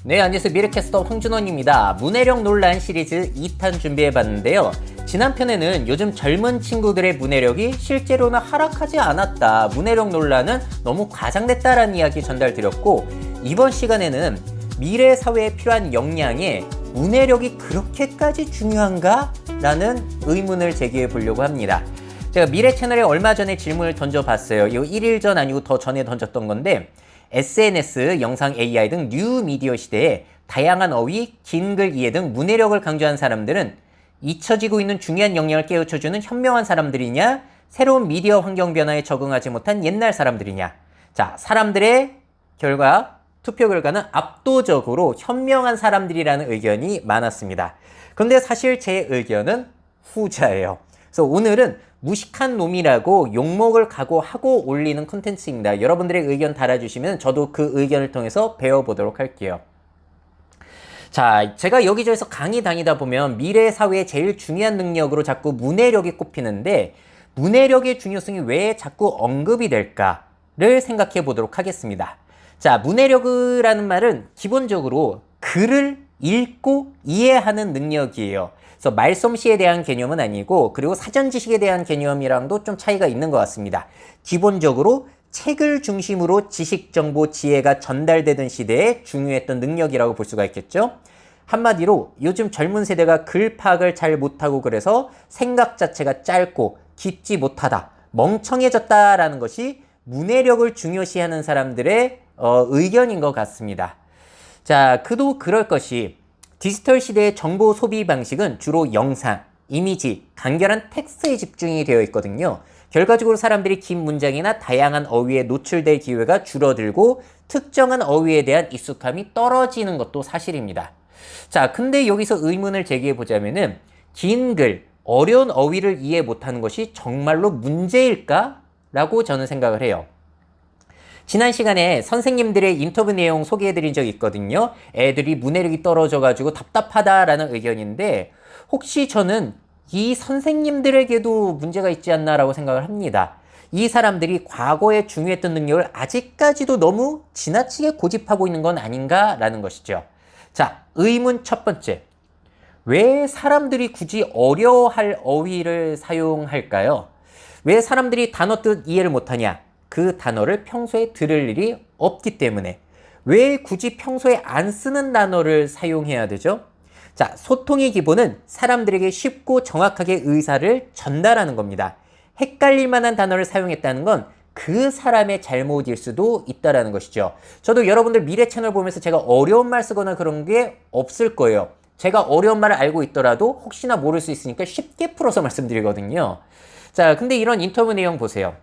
네, 안녕하세요. 미래캐스터 황준원입니다. 문해력 논란 시리즈 2탄 준비해봤는데요. 지난 편에는 요즘 젊은 친구들의 문해력이 실제로는 하락하지 않았다. 문해력 논란은 너무 과장됐다라는 이야기 전달드렸고, 이번 시간에는 미래 사회에 필요한 역량에 문해력이 그렇게까지 중요한가? 라는 의문을 제기해 보려고 합니다. 제가 미래 채널에 얼마 전에 질문을 던져봤어요. 이거 1일 전 아니고 더 전에 던졌던 건데, SNS, 영상 AI 등 뉴 미디어 시대에 다양한 어휘, 긴 글 이해 등 문해력을 강조한 사람들은 잊혀지고 있는 중요한 역량을 깨우쳐주는 현명한 사람들이냐, 새로운 미디어 환경 변화에 적응하지 못한 옛날 사람들이냐. 자, 사람들의 결과, 투표 결과는 압도적으로 현명한 사람들이라는 의견이 많았습니다. 그런데 사실 제 의견은 후자예요. 그래서 오늘은 무식한 놈이라고 욕먹을 각오하고 올리는 콘텐츠입니다. 여러분들의 의견 달아주시면 저도 그 의견을 통해서 배워보도록 할게요. 자, 제가 여기저기서 강의 다니다 보면 미래 사회의 제일 중요한 능력으로 자꾸 문해력이 꼽히는데, 문해력의 중요성이 왜 자꾸 언급이 될까를 생각해 보도록 하겠습니다. 자, 문해력이라는 말은 기본적으로 글을 읽고 이해하는 능력이에요. 그래서 말솜씨에 대한 개념은 아니고, 그리고 사전 지식에 대한 개념이랑도 좀 차이가 있는 것 같습니다. 기본적으로 책을 중심으로 지식, 정보, 지혜가 전달되던 시대에 중요했던 능력이라고 볼 수가 있겠죠. 한마디로 요즘 젊은 세대가 글 파악을 잘 못하고 그래서 생각 자체가 짧고 깊지 못하다, 멍청해졌다라는 것이 문해력을 중요시하는 사람들의 의견인 것 같습니다. 자, 그도 그럴 것이 디지털 시대의 정보 소비 방식은 주로 영상, 이미지, 간결한 텍스트에 집중이 되어 있거든요. 결과적으로 사람들이 긴 문장이나 다양한 어휘에 노출될 기회가 줄어들고 특정한 어휘에 대한 익숙함이 떨어지는 것도 사실입니다. 자, 근데 여기서 의문을 제기해 보자면은 긴 글, 어려운 어휘를 이해 못하는 것이 정말로 문제일까? 라고 저는 생각을 해요. 지난 시간에 선생님들의 인터뷰 내용 소개해드린 적이 있거든요. 애들이 문해력이 떨어져가지고 답답하다라는 의견인데, 혹시 저는 이 선생님들에게도 문제가 있지 않나라고 생각을 합니다. 이 사람들이 과거에 중요했던 능력을 아직까지도 너무 지나치게 고집하고 있는 건 아닌가라는 것이죠. 자, 의문 첫 번째. 왜 사람들이 굳이 어려워할 어휘를 사용할까요? 왜 사람들이 단어 뜻 이해를 못하냐? 그 단어를 평소에 들을 일이 없기 때문에. 왜 굳이 평소에 안 쓰는 단어를 사용해야 되죠? 자, 소통의 기본은 사람들에게 쉽고 정확하게 의사를 전달하는 겁니다. 헷갈릴 만한 단어를 사용했다는 건 그 사람의 잘못일 수도 있다는 것이죠. 저도 여러분들 미래 채널 보면서 제가 어려운 말 쓰거나 그런 게 없을 거예요. 제가 어려운 말을 알고 있더라도 혹시나 모를 수 있으니까 쉽게 풀어서 말씀드리거든요. 자, 근데 이런 인터뷰 내용 보세요.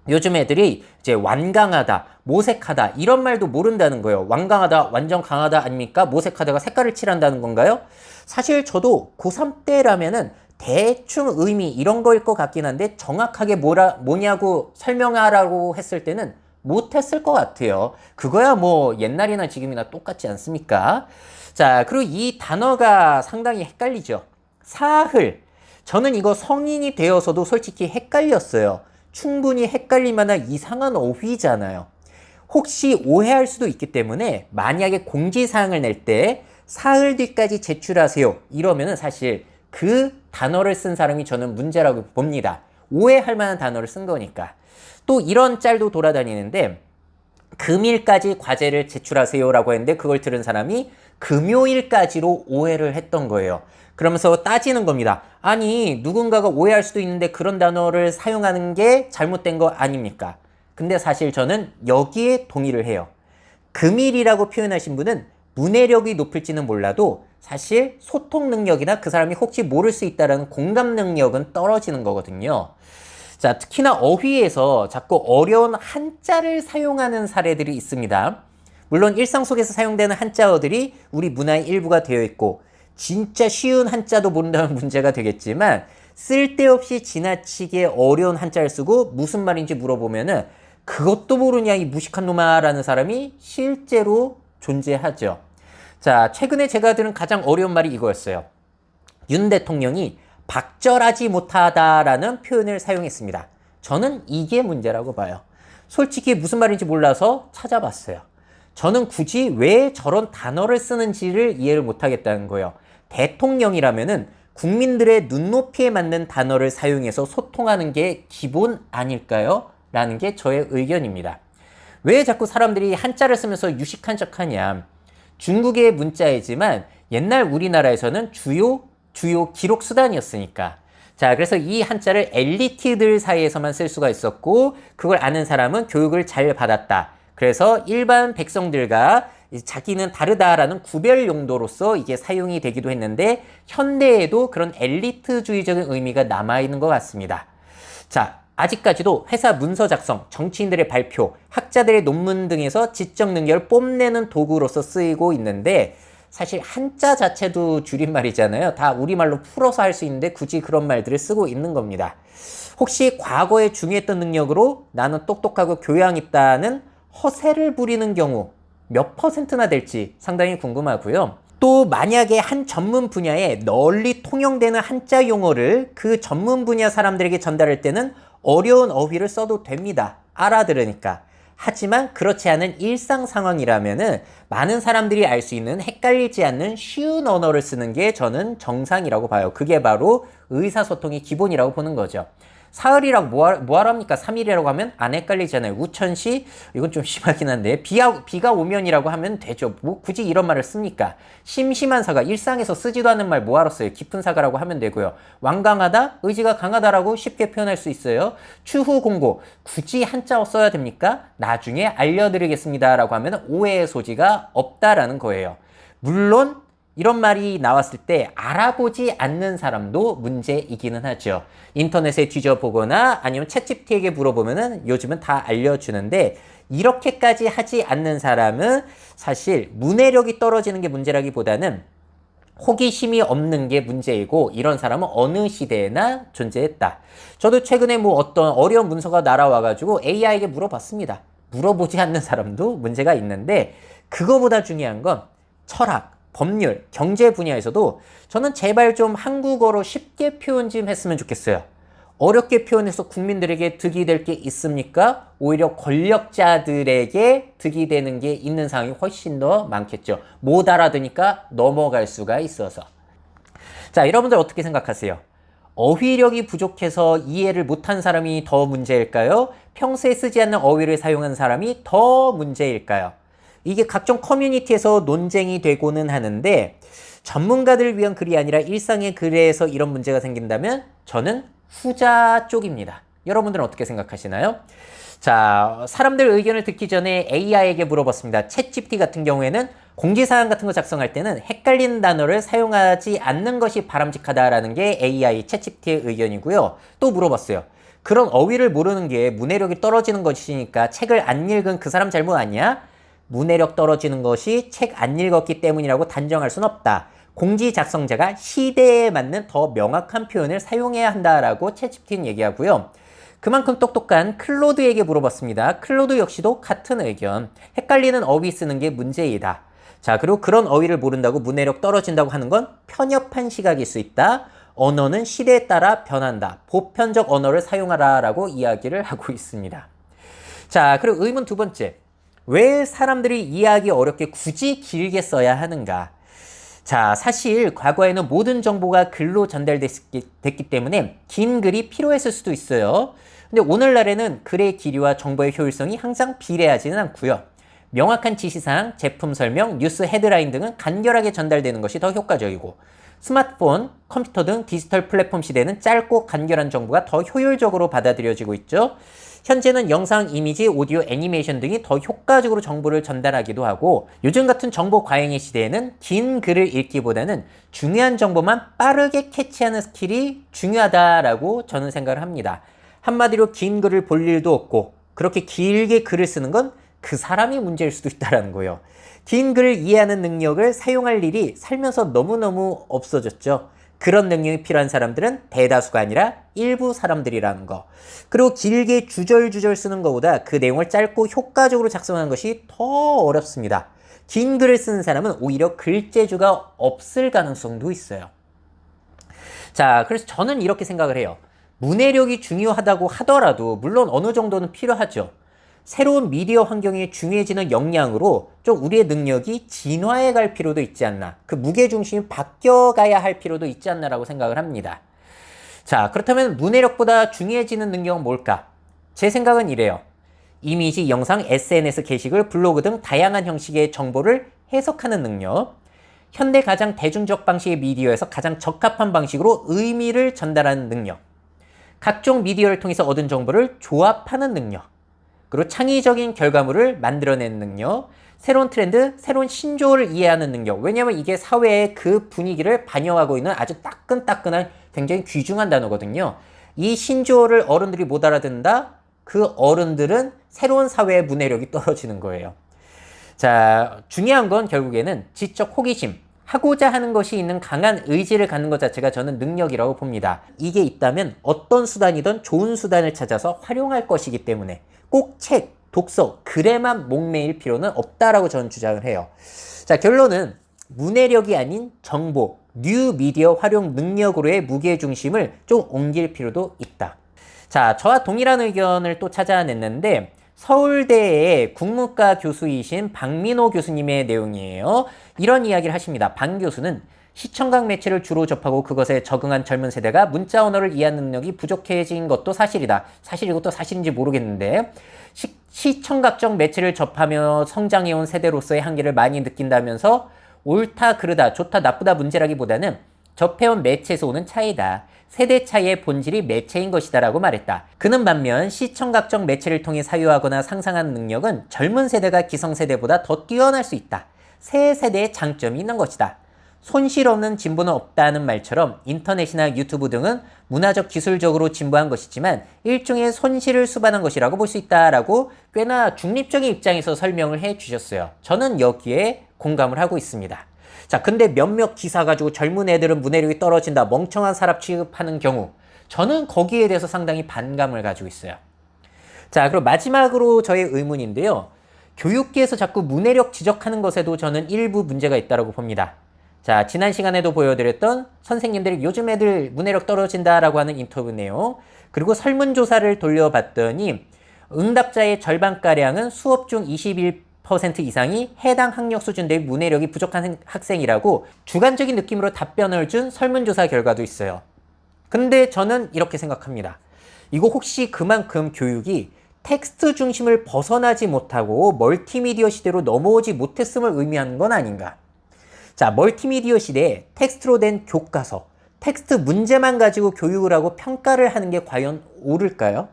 요즘 애들이 이제 완강하다, 모색하다 이런 말도 모른다는 거예요. 완강하다, 완전 강하다 아닙니까? 모색하다가 색깔을 칠한다는 건가요? 사실 저도 고3 때라면은 대충 의미 이런 거일 것 같긴 한데, 정확하게 뭐냐고 설명하라고 했을 때는 못했을 것 같아요. 그거야 뭐 옛날이나 지금이나 똑같지 않습니까? 자, 그리고 이 단어가 상당히 헷갈리죠. 사흘. 저는 이거 성인이 되어서도 솔직히 헷갈렸어요. 충분히 헷갈릴 만한 이상한 어휘잖아요. 혹시 오해할 수도 있기 때문에 만약에 공지사항을 낼 때 사흘 뒤까지 제출하세요 이러면은 사실 그 단어를 쓴 사람이 저는 문제라고 봅니다. 오해할 만한 단어를 쓴 거니까. 또 이런 짤도 돌아다니는데, 금일까지 과제를 제출하세요 라고 했는데 그걸 들은 사람이 금요일까지로 오해를 했던 거예요. 그러면서 따지는 겁니다. 아니, 누군가가 오해할 수도 있는데 그런 단어를 사용하는 게 잘못된 거 아닙니까? 근데 사실 저는 여기에 동의를 해요. 금일이라고 표현하신 분은 문해력이 높을지는 몰라도 사실 소통 능력이나 그 사람이 혹시 모를 수 있다는 공감 능력은 떨어지는 거거든요. 자, 특히나 어휘에서 자꾸 어려운 한자를 사용하는 사례들이 있습니다. 물론 일상 속에서 사용되는 한자어들이 우리 문화의 일부가 되어 있고, 진짜 쉬운 한자도 모른다면 문제가 되겠지만, 쓸데없이 지나치게 어려운 한자를 쓰고 무슨 말인지 물어보면은 그것도 모르냐 이 무식한 놈아 라는 사람이 실제로 존재하죠. 자, 최근에 제가 들은 가장 어려운 말이 이거였어요. 윤 대통령이 박절하지 못하다라는 표현을 사용했습니다. 저는 이게 문제라고 봐요. 솔직히 무슨 말인지 몰라서 찾아봤어요. 저는 굳이 왜 저런 단어를 쓰는지를 이해를 못하겠다는 거예요. 대통령이라면은 국민들의 눈높이에 맞는 단어를 사용해서 소통하는 게 기본 아닐까요? 라는 게 저의 의견입니다. 왜 자꾸 사람들이 한자를 쓰면서 유식한 척하냐. 중국의 문자이지만 옛날 우리나라에서는 주요 기록 수단이었으니까. 자, 그래서 이 한자를 엘리트들 사이에서만 쓸 수가 있었고 그걸 아는 사람은 교육을 잘 받았다. 그래서 일반 백성들과 자기는 다르다라는 구별 용도로서 이게 사용이 되기도 했는데 현대에도 그런 엘리트주의적인 의미가 남아있는 것 같습니다. 자, 아직까지도 회사 문서 작성, 정치인들의 발표, 학자들의 논문 등에서 지적 능력을 뽐내는 도구로서 쓰이고 있는데 사실 한자 자체도 줄임말이잖아요. 다 우리말로 풀어서 할 수 있는데 굳이 그런 말들을 쓰고 있는 겁니다. 혹시 과거에 중요했던 능력으로 나는 똑똑하고 교양 있다는 허세를 부리는 경우 몇 %나 될지 상당히 궁금하고요. 또 만약에 한 전문 분야에 널리 통용되는 한자 용어를 그 전문 분야 사람들에게 전달할 때는 어려운 어휘를 써도 됩니다. 알아들으니까. 하지만 그렇지 않은 일상 상황이라면은 많은 사람들이 알 수 있는 헷갈리지 않는 쉬운 언어를 쓰는 게 저는 정상이라고 봐요. 그게 바로 의사소통의 기본이라고 보는 거죠. 사흘이라고 뭐하랍니까? 3일이라고 하면 안 헷갈리잖아요. 우천시 이건 좀 심하긴 한데 비가 오면이라고 하면 되죠. 뭐 굳이 이런 말을 씁니까? 심심한 사과 일상에서 쓰지도 않는 말 뭐하러 써요? 깊은 사과라고 하면 되고요. 완강하다 의지가 강하다라고 쉽게 표현할 수 있어요. 추후 공고 굳이 한자어 써야 됩니까? 나중에 알려드리겠습니다 라고 하면 오해의 소지가 없다라는 거예요. 물론 이런 말이 나왔을 때 알아보지 않는 사람도 문제이기는 하죠. 인터넷에 뒤져보거나 아니면 챗GPT에게 물어보면은 요즘은 다 알려주는데 이렇게까지 하지 않는 사람은 사실 문해력이 떨어지는 게 문제라기보다는 호기심이 없는 게 문제이고 이런 사람은 어느 시대에나 존재했다. 저도 최근에 뭐 어떤 어려운 문서가 날아와가지고 AI에게 물어봤습니다. 물어보지 않는 사람도 문제가 있는데 그거보다 중요한 건 철학, 법률, 경제 분야에서도 저는 제발 좀 한국어로 쉽게 표현 좀 했으면 좋겠어요. 어렵게 표현해서 국민들에게 득이 될 게 있습니까? 오히려 권력자들에게 득이 되는 게 있는 상황이 훨씬 더 많겠죠. 못 알아듣니까 넘어갈 수가 있어서. 자, 여러분들 어떻게 생각하세요? 어휘력이 부족해서 이해를 못한 사람이 더 문제일까요? 평소에 쓰지 않는 어휘를 사용한 사람이 더 문제일까요? 이게 각종 커뮤니티에서 논쟁이 되고는 하는데 전문가들을 위한 글이 아니라 일상의 글에서 이런 문제가 생긴다면 저는 후자 쪽입니다. 여러분들은 어떻게 생각하시나요? 자, 사람들 의견을 듣기 전에 AI에게 물어봤습니다. 챗GPT 같은 경우에는 공지사항 같은 거 작성할 때는 헷갈리는 단어를 사용하지 않는 것이 바람직하다라는 게 AI 챗GPT의 의견이고요. 또 물어봤어요. 그런 어휘를 모르는 게 문해력이 떨어지는 것이니까 책을 안 읽은 그 사람 잘못 아니야? 문해력 떨어지는 것이 책 안 읽었기 때문이라고 단정할 순 없다. 공지 작성자가 시대에 맞는 더 명확한 표현을 사용해야 한다라고 챗GPT는 얘기하고요. 그만큼 똑똑한 클로드에게 물어봤습니다. 클로드 역시도 같은 의견. 헷갈리는 어휘 쓰는 게 문제이다. 자, 그리고 그런 어휘를 모른다고 문해력 떨어진다고 하는 건 편협한 시각일 수 있다. 언어는 시대에 따라 변한다. 보편적 언어를 사용하라라고 이야기를 하고 있습니다. 자, 그리고 의문 두 번째. 왜 사람들이 이해하기 어렵게 굳이 길게 써야 하는가? 자, 사실 과거에는 모든 정보가 글로 전달됐기 때문에 긴 글이 필요했을 수도 있어요. 근데 오늘날에는 글의 길이와 정보의 효율성이 항상 비례하지는 않고요. 명확한 지시사항, 제품 설명, 뉴스 헤드라인 등은 간결하게 전달되는 것이 더 효과적이고 스마트폰, 컴퓨터 등 디지털 플랫폼 시대는 짧고 간결한 정보가 더 효율적으로 받아들여지고 있죠. 현재는 영상, 이미지, 오디오, 애니메이션 등이 더 효과적으로 정보를 전달하기도 하고 요즘 같은 정보 과잉의 시대에는 긴 글을 읽기보다는 중요한 정보만 빠르게 캐치하는 스킬이 중요하다라고 저는 생각을 합니다. 한마디로 긴 글을 볼 일도 없고 그렇게 길게 글을 쓰는 건 그 사람이 문제일 수도 있다는 거예요. 긴 글을 이해하는 능력을 사용할 일이 살면서 너무너무 없어졌죠. 그런 능력이 필요한 사람들은 대다수가 아니라 일부 사람들이라는 거. 그리고 길게 주절주절 쓰는 것보다 그 내용을 짧고 효과적으로 작성하는 것이 더 어렵습니다. 긴 글을 쓰는 사람은 오히려 글재주가 없을 가능성도 있어요. 자, 그래서 저는 이렇게 생각을 해요. 문해력이 중요하다고 하더라도 물론 어느 정도는 필요하죠. 새로운 미디어 환경이 중요해지는 역량으로 좀 우리의 능력이 진화해 갈 필요도 있지 않나. 그 무게중심이 바뀌어가야 할 필요도 있지 않나라고 생각을 합니다. 자, 그렇다면 문해력보다 중요해지는 능력은 뭘까? 제 생각은 이래요. 이미지, 영상, SNS 게시글, 블로그 등 다양한 형식의 정보를 해석하는 능력. 현대 가장 대중적 방식의 미디어에서 가장 적합한 방식으로 의미를 전달하는 능력. 각종 미디어를 통해서 얻은 정보를 조합하는 능력. 그리고 창의적인 결과물을 만들어내는 능력. 새로운 트렌드, 새로운 신조어를 이해하는 능력. 왜냐하면 이게 사회의 그 분위기를 반영하고 있는 아주 따끈따끈한 굉장히 귀중한 단어거든요. 이 신조어를 어른들이 못 알아듣는다? 그 어른들은 새로운 사회의 문해력이 떨어지는 거예요. 자, 중요한 건 결국에는 지적 호기심, 하고자 하는 것이 있는 강한 의지를 갖는 것 자체가 저는 능력이라고 봅니다. 이게 있다면 어떤 수단이든 좋은 수단을 찾아서 활용할 것이기 때문에 꼭 책, 독서, 글에만 목매일 필요는 없다라고 저는 주장을 해요. 자, 결론은 문해력이 아닌 정보, 뉴 미디어 활용 능력으로의 무게중심을 좀 옮길 필요도 있다. 자, 저와 동일한 의견을 또 찾아냈는데 서울대의 국문과 교수이신 박민호 교수님의 내용이에요. 이런 이야기를 하십니다. 방 교수는 시청각 매체를 주로 접하고 그것에 적응한 젊은 세대가 문자 언어를 이해하는 능력이 부족해진 것도 사실이다. 사실이고 또 사실인지 모르겠는데 시청각적 매체를 접하며 성장해온 세대로서의 한계를 많이 느낀다면서 옳다, 그르다, 좋다, 나쁘다 문제라기보다는 접해온 매체에서 오는 차이다. 세대 차이의 본질이 매체인 것이다 라고 말했다. 그는 반면 시청각적 매체를 통해 사유하거나 상상하는 능력은 젊은 세대가 기성세대보다 더 뛰어날 수 있다. 새 세대의 장점이 있는 것이다. 손실 없는 진보는 없다는 말처럼 인터넷이나 유튜브 등은 문화적 기술적으로 진보한 것이지만 일종의 손실을 수반한 것이라고 볼 수 있다라고 꽤나 중립적인 입장에서 설명을 해 주셨어요. 저는 여기에 공감을 하고 있습니다. 자, 근데 몇몇 기사 가지고 젊은 애들은 문해력이 떨어진다, 멍청한 사람 취급하는 경우, 저는 거기에 대해서 상당히 반감을 가지고 있어요. 자, 그럼 마지막으로 저의 의문인데요. 교육계에서 자꾸 문해력 지적하는 것에도 저는 일부 문제가 있다고 봅니다. 자, 지난 시간에도 보여드렸던 선생님들이 요즘 애들 문해력 떨어진다라고 하는 인터뷰 내용, 그리고 설문조사를 돌려봤더니 응답자의 절반가량은 수업 중 21% 이상이 해당 학력 수준 대비 문해력이 부족한 학생이라고 주관적인 느낌으로 답변을 준 설문조사 결과도 있어요. 근데 저는 이렇게 생각합니다. 이거 혹시 그만큼 교육이 텍스트 중심을 벗어나지 못하고 멀티미디어 시대로 넘어오지 못했음을 의미하는 건 아닌가? 자, 멀티미디어 시대에 텍스트로 된 교과서, 텍스트 문제만 가지고 교육을 하고 평가를 하는 게 과연 옳을까요?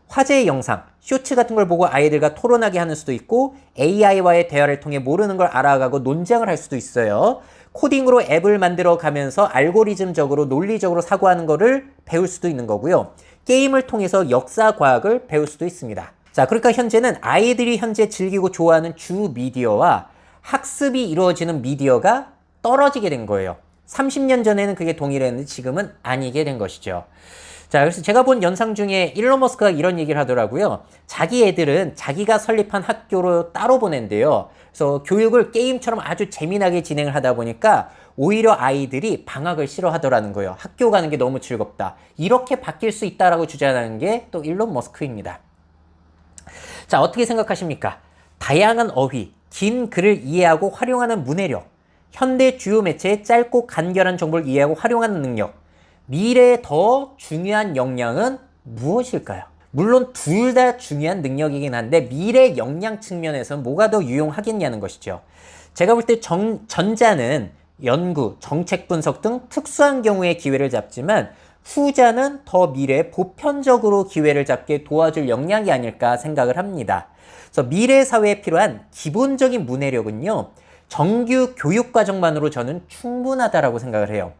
화제의 영상, 쇼츠 같은 걸 보고 아이들과 토론하게 하는 수도 있고 AI와의 대화를 통해 모르는 걸 알아가고 논쟁을 할 수도 있어요. 코딩으로 앱을 만들어 가면서 알고리즘적으로 논리적으로 사고하는 거를 배울 수도 있는 거고요. 게임을 통해서 역사 과학을 배울 수도 있습니다. 자, 그러니까 현재는 아이들이 현재 즐기고 좋아하는 주 미디어와 학습이 이루어지는 미디어가 떨어지게 된 거예요. 30년 전에는 그게 동일했는데 지금은 아니게 된 것이죠. 자, 그래서 제가 본 영상 중에 일론 머스크가 이런 얘기를 하더라고요. 자기 애들은 자기가 설립한 학교로 따로 보낸대요. 그래서 교육을 게임처럼 아주 재미나게 진행을 하다 보니까 오히려 아이들이 방학을 싫어하더라는 거예요. 학교 가는 게 너무 즐겁다. 이렇게 바뀔 수 있다라고 주장하는 게 또 일론 머스크입니다. 자, 어떻게 생각하십니까? 다양한 어휘, 긴 글을 이해하고 활용하는 문해력, 현대 주요 매체의 짧고 간결한 정보를 이해하고 활용하는 능력, 미래에 더 중요한 역량은 무엇일까요? 물론 둘 다 중요한 능력이긴 한데 미래 역량 측면에서는 뭐가 더 유용하겠냐는 것이죠. 제가 볼 때 전자는 연구, 정책 분석 등 특수한 경우에 기회를 잡지만 후자는 더 미래에 보편적으로 기회를 잡게 도와줄 역량이 아닐까 생각을 합니다. 그래서 미래 사회에 필요한 기본적인 문해력은요, 정규 교육 과정만으로 저는 충분하다라고 생각을 해요.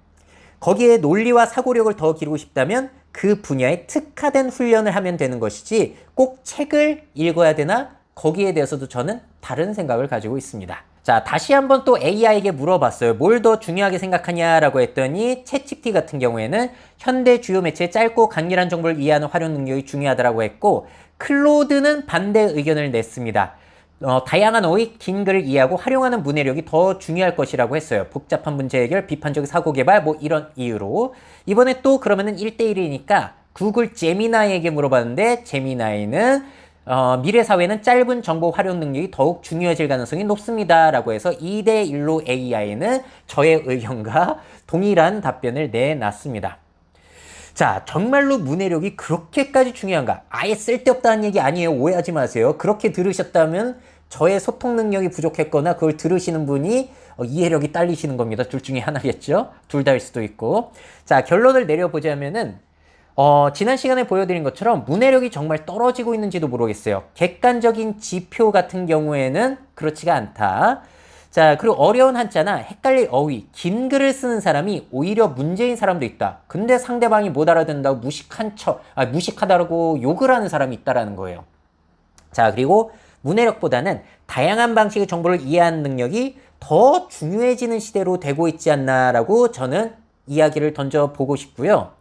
거기에 논리와 사고력을 더 기르고 싶다면 그 분야에 특화된 훈련을 하면 되는 것이지 꼭 책을 읽어야 되나? 거기에 대해서도 저는 다른 생각을 가지고 있습니다. 자, 다시 한번 또 AI에게 물어봤어요. 뭘 더 중요하게 생각하냐라고 했더니 챗GPT 같은 경우에는 현대 주요 매체의 짧고 강렬한 정보를 이해하는 활용 능력이 중요하다고 했고 클로드는 반대 의견을 냈습니다. 다양한 어휘, 긴 글을 이해하고 활용하는 문해력이 더 중요할 것이라고 했어요. 복잡한 문제 해결, 비판적 사고 개발, 뭐 이런 이유로. 이번에 또 그러면은 1대1이니까 구글 제미나이에게 물어봤는데 제미나이는 미래 사회는 짧은 정보 활용 능력이 더욱 중요해질 가능성이 높습니다. 라고 해서 2대1로 AI는 저의 의견과 동일한 답변을 내놨습니다. 자, 정말로 문해력이 그렇게까지 중요한가? 아예 쓸데없다는 얘기 아니에요. 오해하지 마세요. 그렇게 들으셨다면 저의 소통 능력이 부족했거나 그걸 들으시는 분이 이해력이 딸리시는 겁니다. 둘 중에 하나겠죠? 둘 다일 수도 있고. 자, 결론을 내려보자면은 지난 시간에 보여드린 것처럼 문해력이 정말 떨어지고 있는지도 모르겠어요. 객관적인 지표 같은 경우에는 그렇지가 않다. 자, 그리고 어려운 한자나 헷갈릴 어휘, 긴 글을 쓰는 사람이 오히려 문제인 사람도 있다. 근데 상대방이 못 알아듣는다고 무식하다고 욕을 하는 사람이 있다라는 거예요. 자, 그리고 문해력보다는 다양한 방식의 정보를 이해하는 능력이 더 중요해지는 시대로 되고 있지 않나라고 저는 이야기를 던져보고 싶고요.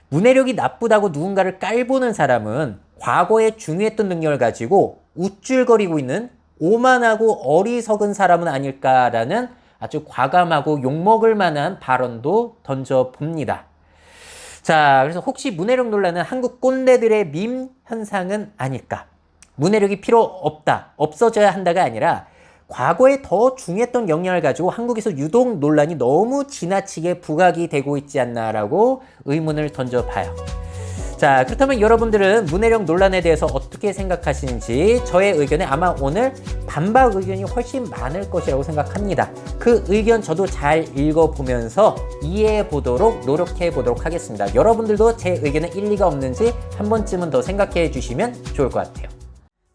문해력이 나쁘다고 누군가를 깔보는 사람은 과거에 중요했던 능력을 가지고 우쭐거리고 있는 오만하고 어리석은 사람은 아닐까라는 아주 과감하고 욕먹을 만한 발언도 던져봅니다. 자, 그래서 혹시 문해력 논란은 한국 꼰대들의 밈 현상은 아닐까? 문해력이 필요 없다, 없어져야 한다가 아니라 과거에 더 중요했던 역량을 가지고 한국에서 유독 논란이 너무 지나치게 부각이 되고 있지 않나라고 의문을 던져봐요. 자, 그렇다면 여러분들은 문해력 논란에 대해서 어떻게 생각하시는지 저의 의견에 아마 오늘 반박 의견이 훨씬 많을 것이라고 생각합니다. 그 의견 저도 잘 읽어보면서 이해해 보도록 노력해 보도록 하겠습니다. 여러분들도 제 의견에 일리가 없는지 한 번쯤은 더 생각해 주시면 좋을 것 같아요.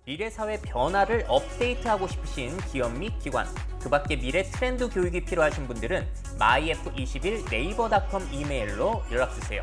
미래사회 변화를 업데이트하고 싶으신 기업 및 기관, 그 밖에 미래 트렌드 교육이 필요하신 분들은 myf21 네이버닷컴 이메일로 연락주세요.